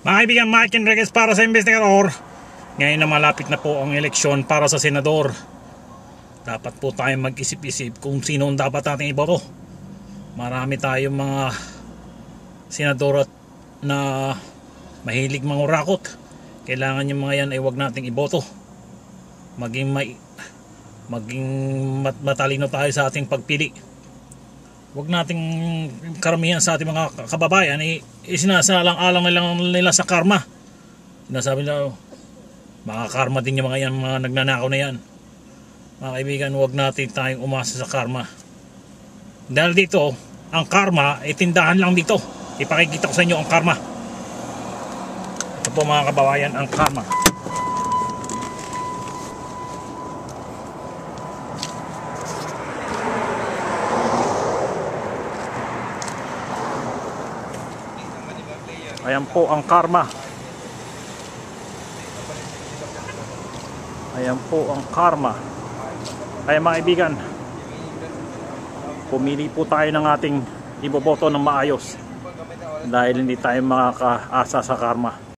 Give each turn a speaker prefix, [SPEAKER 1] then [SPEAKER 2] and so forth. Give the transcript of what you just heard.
[SPEAKER 1] Mga kaibigan, Mike Enriquez para sa Investigador. Ngayon na malapit na po ang eleksyon para sa senador. Dapat po tayong mag-isip-isip kung sino ang dapat natin iboto. Marami tayong mga senador na mahilig mangurakot. Kailangan yung mga yan ay huwag nating iboto. Maging matalino tayo sa ating pagpili. Huwag nating karamihan sa ating mga kababayan isinasalang-alang nila sa karma. Sinasabi nila, mga karma din yung mga yan, mga nagnanakaw na yan. Mga kaibigan, huwag natin tayong umasa sa karma. Dahil dito, ang karma ay tindahan lang dito. Ipakikita ko sa inyo ang karma. Ito po mga kababayan, ang karma. Ayan po ang karma. Ayan po ang karma. Kaya mga kaibigan, pumili po tayo ng ating iboboto ng maayos dahil hindi tayo makakaasa sa karma.